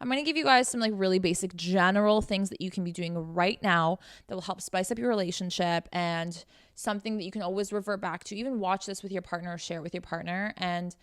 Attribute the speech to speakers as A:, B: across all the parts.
A: I'm going to give you guys some like really basic general things that you can be doing right now that will help spice up your relationship, and something that you can always revert back to. Even watch this with your partner, share it with your partner, and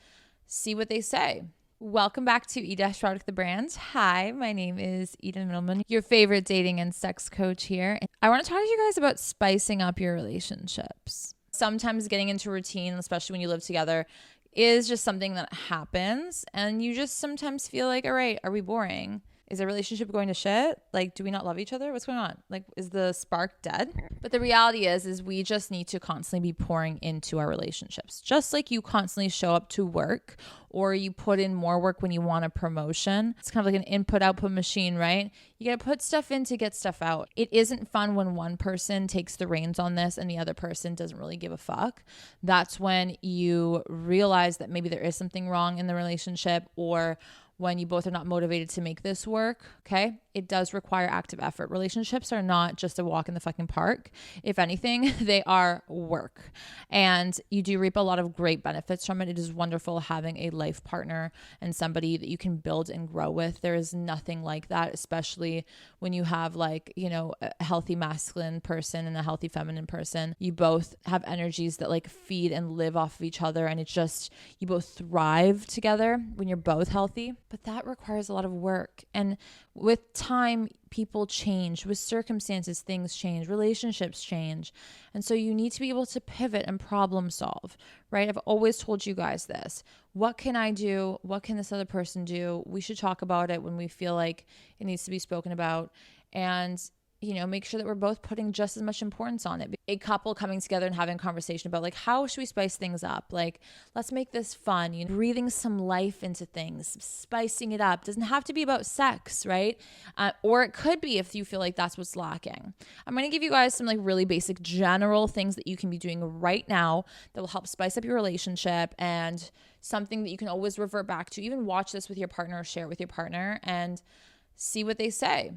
A: see what they say. Welcome back to E-Product the Brand. Hi, my name is Eden Middleman, your favorite dating and sex coach here. I want to talk to you guys about spicing up your relationships. Sometimes getting into routine, especially when you live together, is just something that happens, and you just sometimes feel like, all right, are we boring? Is the relationship going to shit? Like, do we not love each other? What's going on? Like, is the spark dead? But the reality is we just need to constantly be pouring into our relationships. Just like you constantly show up to work, or you put in more work when you want a promotion. It's kind of like an input-output machine, right? You got to put stuff in to get stuff out. It isn't fun when one person takes the reins on this and the other person doesn't really give a fuck. That's when you realize that maybe there is something wrong in the relationship, or when you both are not motivated to make this work, okay? It does require active effort. Relationships are not just a walk in the fucking park. If anything, they are work. And you do reap a lot of great benefits from it. It is wonderful having a life partner and somebody that you can build and grow with. There is nothing like that, especially when you have like, you know, a healthy masculine person and a healthy feminine person. You both have energies that like feed and live off of each other. And it's just, you both thrive together when you're both healthy. But that requires a lot of work. And with time, people change. With circumstances, things change. Relationships change. And so you need to be able to pivot and problem solve, right? I've always told you guys this. What can I do? What can this other person do? We should talk about it when we feel like it needs to be spoken about. And you know, make sure that we're both putting just as much importance on it. A couple coming together and having a conversation about like, how should we spice things up? Like, let's make this fun, you know, breathing some life into things, spicing it up. Doesn't have to be about sex, right? Or it could be if you feel like that's what's lacking. I'm going to give you guys some like really basic general things that you can be doing right now that will help spice up your relationship, and something that you can always revert back to. Even watch this with your partner, share it with your partner, and see what they say.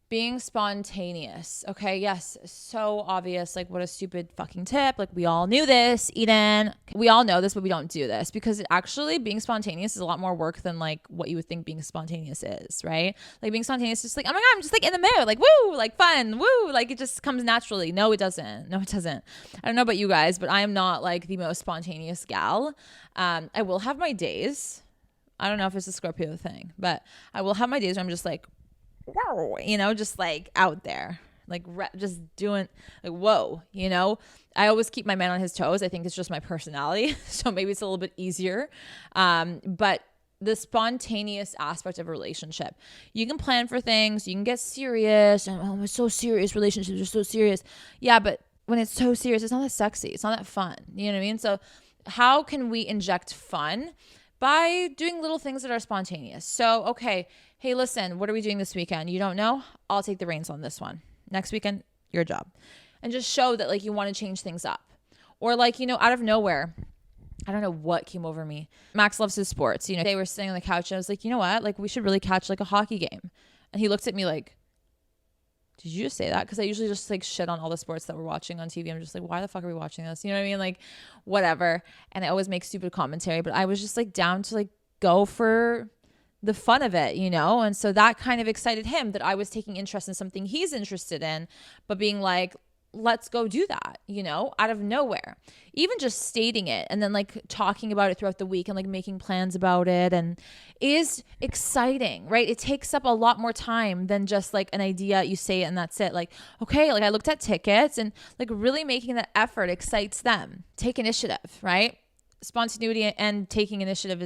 A: Being spontaneous. Okay, yes, so obvious. Like, what a stupid fucking tip. Like, we all knew this, Eden. We all know this, but we don't do this because actually being spontaneous is a lot more work than like what you would think being spontaneous is, right? Like, being spontaneous is just like, oh my God, I'm just like in the mood, like, woo, like fun, woo, like it just comes naturally. No, it doesn't. No, it doesn't. I don't know about you guys, but I am not like the most spontaneous gal. I will have my days. I don't know if it's a Scorpio thing, but I will have my days where I'm just like, whoa, you know, just like out there, like just doing like, whoa, you know, I always keep my man on his toes. I think it's just my personality. So maybe it's a little bit easier. But the spontaneous aspect of a relationship, you can plan for things, you can get serious. And, oh, it's so serious. Relationships are so serious. Yeah. But when it's so serious, it's not that sexy. It's not that fun. You know what I mean? So how can we inject fun? By doing little things that are spontaneous. So, okay, hey, listen, what are we doing this weekend? You don't know? I'll take the reins on this one. Next weekend, your job. And just show that like you want to change things up. Or like, you know, out of nowhere, I don't know what came over me. Max loves his sports. You know, they were sitting on the couch and I was like, you know what? Like, we should really catch like a hockey game. And he looked at me like, did you just say that? Because I usually just like shit on all the sports that we're watching on TV. I'm just like, why the fuck are we watching this? You know what I mean? Like, whatever. And I always make stupid commentary, but I was just like down to like go for the fun of it, you know? And so that kind of excited him that I was taking interest in something he's interested in, but being like, let's go do that, you know, out of nowhere. Even just stating it and then like talking about it throughout the week and like making plans about it and is exciting, right? It takes up a lot more time than just like an idea, you say it and that's it. Like, okay, like I looked at tickets, and like really making that effort excites them. Take initiative, right? Spontaneity and taking initiative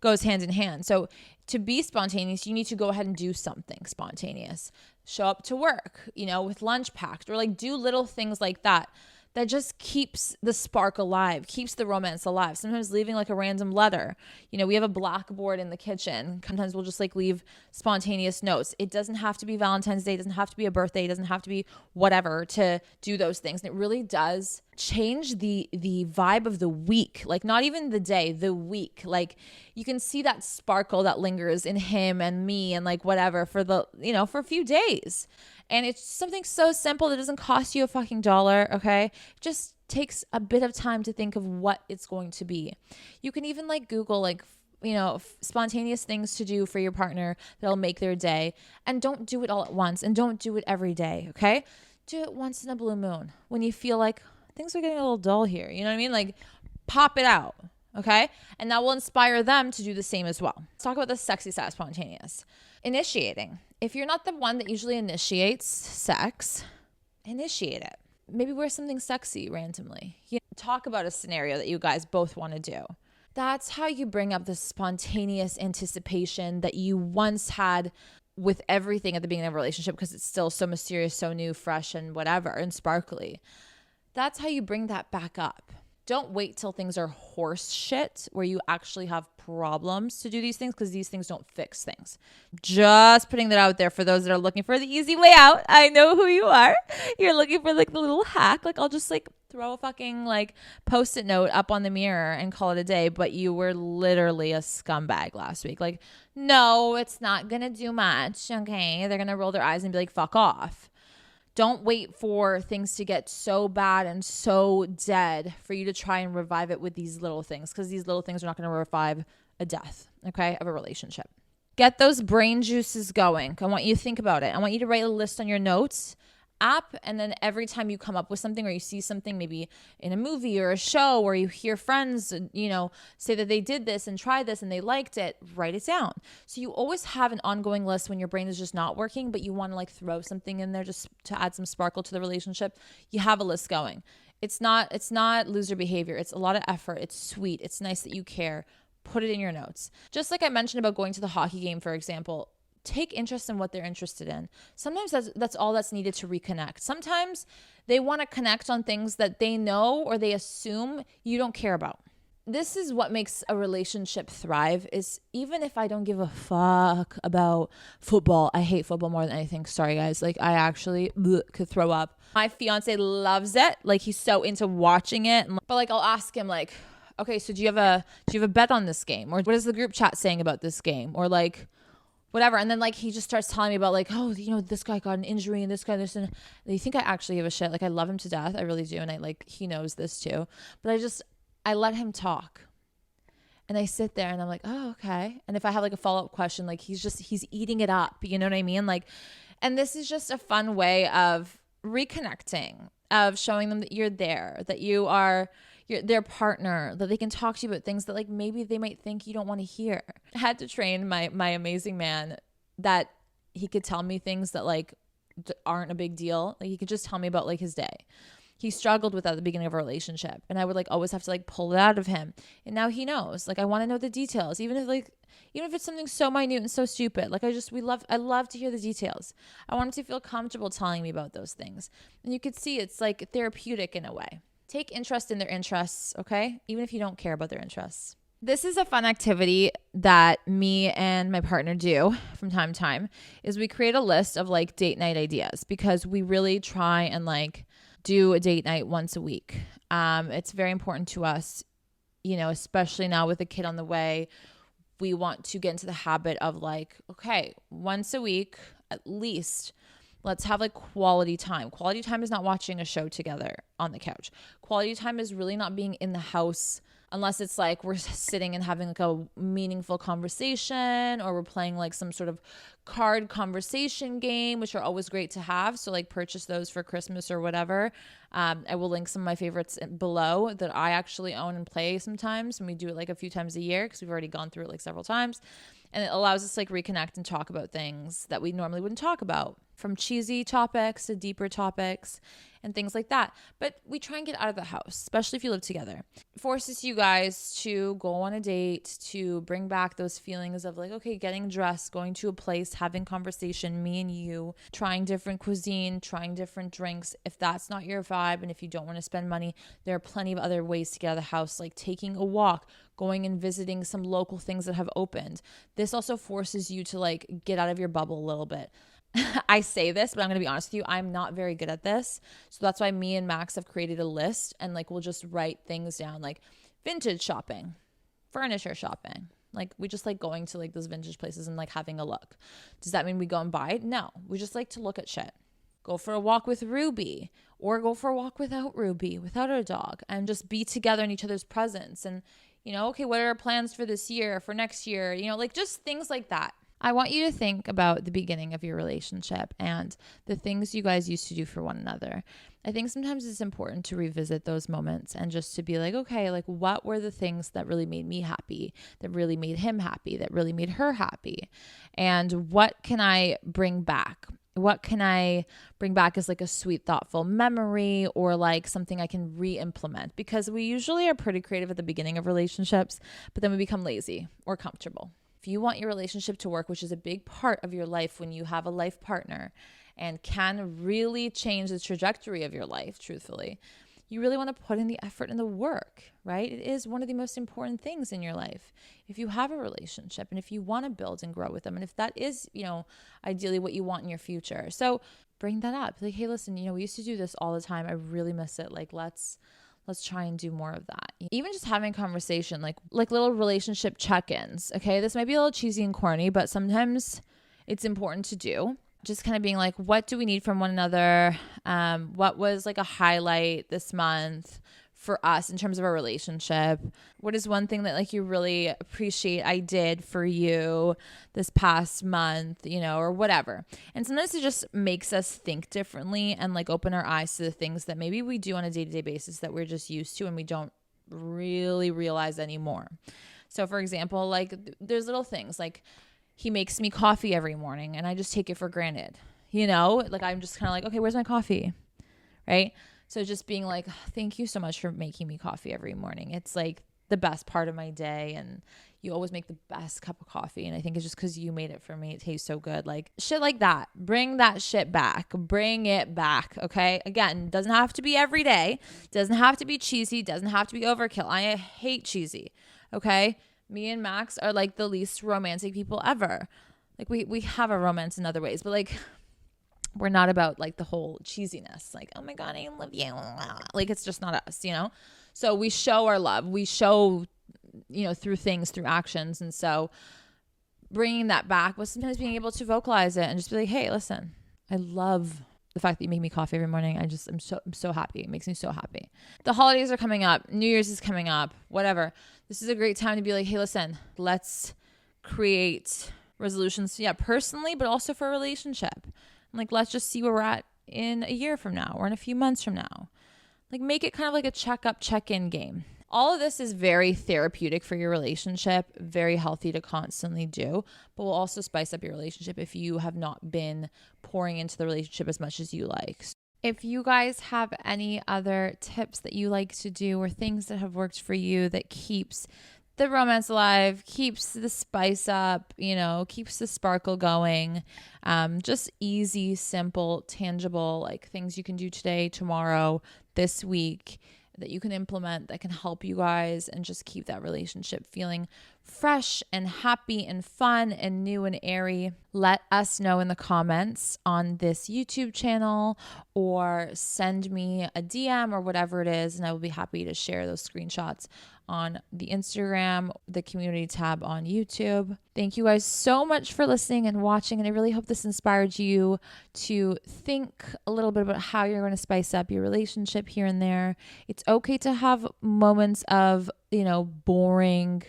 A: goes hand in hand. So to be spontaneous, you need to go ahead and do something spontaneous. Show up to work, you know, with lunch packed, or like do little things like that that just keeps the spark alive, keeps the romance alive. Sometimes leaving like a random letter. You know, we have a blackboard in the kitchen. Sometimes we'll just like leave spontaneous notes. It doesn't have to be Valentine's Day. It doesn't have to be a birthday. It doesn't have to be whatever to do those things. And it really does change the vibe of the week. Like not even the day, the week. Like you can see that sparkle that lingers in him and me and like whatever for the, you know, for a few days. And it's something so simple that doesn't cost you a fucking dollar, okay? It just takes a bit of time to think of what it's going to be. You can even like Google like spontaneous things to do for your partner that'll make their day. And don't do it all at once, and don't do it every day, okay? Do it once in a blue moon when you feel like things are getting a little dull here. You know what I mean? Like, pop it out, okay? And that will inspire them to do the same as well. Let's talk about the sexy side of spontaneous. Initiating. If you're not the one that usually initiates sex, initiate it. Maybe wear something sexy randomly. Talk about a scenario that you guys both want to do. That's how you bring up the spontaneous anticipation that you once had with everything at the beginning of a relationship, because it's still so mysterious, so new, fresh, and whatever, and sparkly. That's how you bring that back up. Don't wait till things are horse shit where you actually have problems to do these things, because these things don't fix things. Just putting that out there for those that are looking for the easy way out. I know who you are. You're looking for like the little hack. Like, I'll just like throw a fucking like post-it note up on the mirror and call it a day, but you were literally a scumbag last week. Like, no, it's not gonna do much. Okay, they're gonna roll their eyes and be like, fuck off. Don't wait for things to get so bad and so dead for you to try and revive it with these little things, because these little things are not going to revive a death, okay, of a relationship. Get those brain juices going. I want you to think about it. I want you to write a list on your notes app, and then every time you come up with something or you see something, maybe in a movie or a show, or you hear friends, say that they did this and tried this and they liked it, write it down. So you always have an ongoing list when your brain is just not working, but you want to like throw something in there just to add some sparkle to the relationship. You have a list going. It's not loser behavior. It's a lot of effort. It's sweet. It's nice that you care. Put it in your notes. Just like I mentioned about going to the hockey game, for example. Take interest in what they're interested in. Sometimes that's all that's needed to reconnect. Sometimes they want to connect on things that they know or they assume you don't care about. This is what makes a relationship thrive, is even if I don't give a fuck about football, I hate football more than anything. Sorry guys, like I actually could throw up. My fiance loves it. Like, he's so into watching it. But like, I'll ask him like, okay, so do you have a bet on this game? Or what is the group chat saying about this game? Or like, whatever. And then like he just starts telling me about like, oh, this guy got an injury and this guy, this, and you think I actually give a shit. Like, I love him to death. I really do. And he knows this too, but I let him talk, and I sit there and I'm like, oh, okay. And if I have like a follow-up question, like he's eating it up. You know what I mean? Like, and this is just a fun way of reconnecting, of showing them that you're there, that you're their partner, that they can talk to you about things that like maybe they might think you don't want to hear. I had to train my amazing man that he could tell me things that like aren't a big deal. Like, he could just tell me about like his day. He struggled with that at the beginning of a relationship, and I would like always have to like pull it out of him. And now he knows. Like, I want to know the details, even if it's something so minute and so stupid. Like, I love to hear the details. I want him to feel comfortable telling me about those things. And you could see it's like therapeutic in a way. Take interest in their interests, okay? Even if you don't care about their interests. This is a fun activity that me and my partner do from time to time, is we create a list of like date night ideas, because we really try and like do a date night once a week. It's very important to us, especially now with a kid on the way. We want to get into the habit of like, okay, once a week at least, let's have like quality time. Quality time is not watching a show together on the couch. Quality time is really not being in the house, unless it's like we're sitting and having like a meaningful conversation, or we're playing like some sort of card conversation game, which are always great to have. So like, purchase those for Christmas or whatever. I will link some of my favorites below that I actually own and play sometimes. And we do it like a few times a year, because we've already gone through it like several times. And it allows us to like reconnect and talk about things that we normally wouldn't talk about, from cheesy topics to deeper topics and things like that. But we try and get out of the house, especially if you live together. It forces you guys to go on a date, to bring back those feelings of like, okay, getting dressed, going to a place, having conversation, me and you, trying different cuisine, trying different drinks. If that's not your vibe, and if you don't want to spend money, there are plenty of other ways to get out of the house, like taking a walk, going and visiting some local things that have opened. This also forces you to like get out of your bubble a little bit. I say this, but I'm going to be honest with you, I'm not very good at this. So that's why me and Max have created a list, and like we'll just write things down, like vintage shopping, furniture shopping. Like, we just like going to like those vintage places and like having a look. Does that mean we go and buy it? No, we just like to look at shit. Go for a walk with Ruby, or go for a walk without Ruby, without our dog, and just be together in each other's presence. And Okay, what are our plans for this year, for next year? Like just things like that. I want you to think about the beginning of your relationship and the things you guys used to do for one another. I think sometimes it's important to revisit those moments and just to be like, okay, like what were the things that really made me happy, that really made him happy, that really made her happy? And what can I bring back? What can I bring back as like a sweet, thoughtful memory or like something I can re-implement? Because we usually are pretty creative at the beginning of relationships, but then we become lazy or comfortable. If you want your relationship to work, which is a big part of your life when you have a life partner and can really change the trajectory of your life, truthfully, you really want to put in the effort and the work, right? It is one of the most important things in your life. If you have a relationship and if you want to build and grow with them, and if that is, ideally what you want in your future. So bring that up. Like, hey, listen, we used to do this all the time. I really miss it. Like, let's try and do more of that. Even just having conversation, like little relationship check-ins. Okay. This might be a little cheesy and corny, but sometimes it's important to do. Just kind of being like, what do we need from one another? What was like a highlight this month for us in terms of our relationship? What is one thing that like you really appreciate I did for you this past month, or whatever. And sometimes it just makes us think differently and like open our eyes to the things that maybe we do on a day-to-day basis that we're just used to and we don't really realize anymore. So for example, like there's little things like he makes me coffee every morning and I just take it for granted, like I'm just kind of like, okay, where's my coffee? Right? So just being like, thank you so much for making me coffee every morning. It's like the best part of my day. And you always make the best cup of coffee. And I think it's just because you made it for me. It tastes so good. Like shit like that. Bring that shit back. Bring it back. Okay. Again, doesn't have to be every day. Doesn't have to be cheesy. Doesn't have to be overkill. I hate cheesy. Okay. Me and Max are like the least romantic people ever. Like we have a romance in other ways, but like we're not about like the whole cheesiness. Like, oh my God, I love you. Like it's just not us, So we show our love. We show, through things, through actions. And so bringing that back was sometimes being able to vocalize it and just be like, hey, listen, I love the fact that you make me coffee every morning. I'm so happy. It makes me so happy. The holidays are coming up. New Year's is coming up, whatever. This is a great time to be like, hey, listen, let's create resolutions. Yeah, personally, but also for a relationship. Like, let's just see where we're at in a year from now or in a few months from now. Like, make it kind of like a check-in game. All of this is very therapeutic for your relationship, very healthy to constantly do, but will also spice up your relationship if you have not been pouring into the relationship as much as you like. If you guys have any other tips that you like to do or things that have worked for you that keeps the romance alive, keeps the spice up, keeps the sparkle going. Just easy, simple, tangible, like things you can do today, tomorrow, this week that you can implement that can help you guys and just keep that relationship feeling fresh and happy and fun and new and airy. Let us know in the comments on this YouTube channel or send me a DM or whatever it is, and I will be happy to share those screenshots on the Instagram, the community tab on YouTube. Thank you guys so much for listening and watching, and I really hope this inspired you to think a little bit about how you're going to spice up your relationship here and there. It's okay to have moments of, boring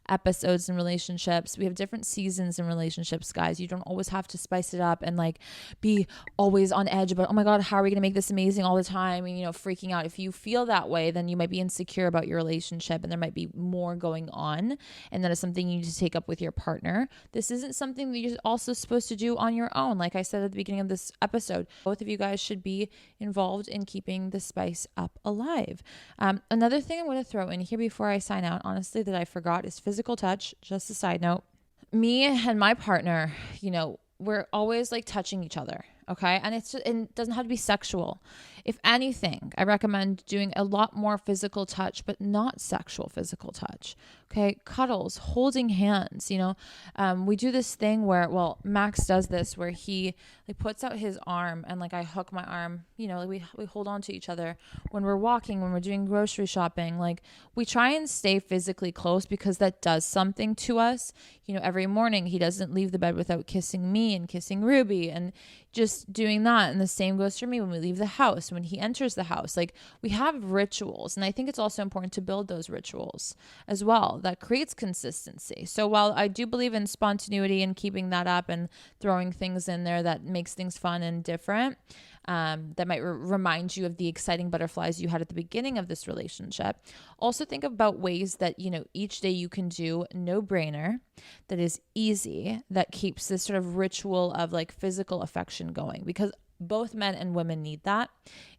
A: episodes in relationships. We have different seasons in relationships, guys. You don't always have to spice it up and like be always on edge about, oh my God, how are we going to make this amazing all the time? And, freaking out. If you feel that way, then you might be insecure about your relationship and there might be more going on. And that is something you need to take up with your partner. This isn't something that you're also supposed to do on your own. Like I said at the beginning of this episode, both of you guys should be involved in keeping the spice up alive. Another thing I'm going to throw in here before I sign out, honestly, that I forgot is physical touch. Just a side note, me and my partner, we're always like touching each other. Okay. And it doesn't have to be sexual. If anything, I recommend doing a lot more physical touch, but not sexual physical touch. Okay. Cuddles, holding hands, we do this thing where, Max does this where he like puts out his arm and like I hook my arm, like we hold on to each other when we're walking, when we're doing grocery shopping. Like we try and stay physically close because that does something to us. Every morning he doesn't leave the bed without kissing me and kissing Ruby, and just is doing that. And the same goes for me when we leave the house, when he enters the house. Like, we have rituals. And I think it's also important to build those rituals as well. That creates consistency. So while I do believe in spontaneity and keeping that up and throwing things in there that makes things fun and different, that might remind you of the exciting butterflies you had at the beginning of this relationship. Also think about ways that, each day you can do no-brainer, that is easy, that keeps this sort of ritual of like physical affection going, because both men and women need that.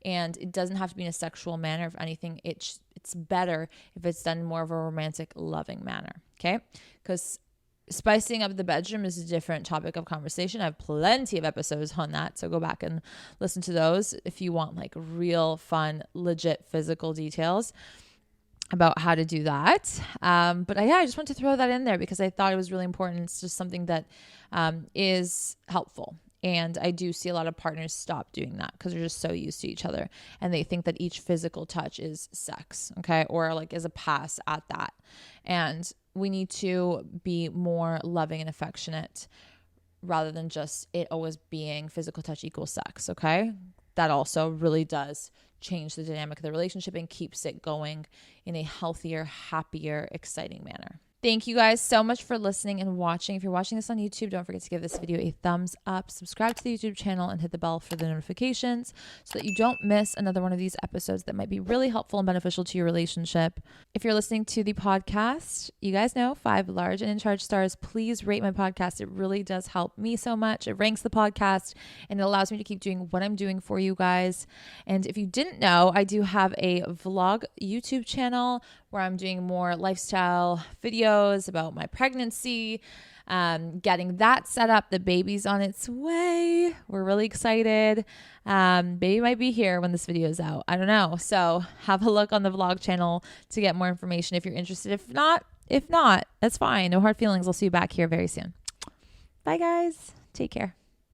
A: And it doesn't have to be in a sexual manner. If anything, it's better if it's done in more of a romantic, loving manner. Okay. Because spicing up the bedroom is a different topic of conversation. I have plenty of episodes on that. So go back and listen to those if you want like real fun, legit physical details about how to do that. But I just want to throw that in there because I thought it was really important. It's just something that is helpful. And I do see a lot of partners stop doing that because they're just so used to each other and they think that each physical touch is sex, okay? Or like is a pass at that. And we need to be more loving and affectionate rather than just it always being physical touch equals sex, okay? That also really does change the dynamic of the relationship and keeps it going in a healthier, happier, exciting manner. Thank you guys so much for listening and watching. If you're watching this on YouTube, don't forget to give this video a thumbs up, subscribe to the YouTube channel, and hit the bell for the notifications so that you don't miss another one of these episodes that might be really helpful and beneficial to your relationship. If you're listening to the podcast, you guys know 5 large and in charge stars. Please rate my podcast. It really does help me so much. It ranks the podcast and it allows me to keep doing what I'm doing for you guys. And if you didn't know, I do have a vlog YouTube channel where I'm doing more lifestyle videos about my pregnancy, getting that set up. The baby's on its way. We're really excited. Baby might be here when this video is out. I don't know. So have a look on the vlog channel to get more information if you're interested. If not, that's fine. No hard feelings. I'll see you back here very soon. Bye guys. Take care.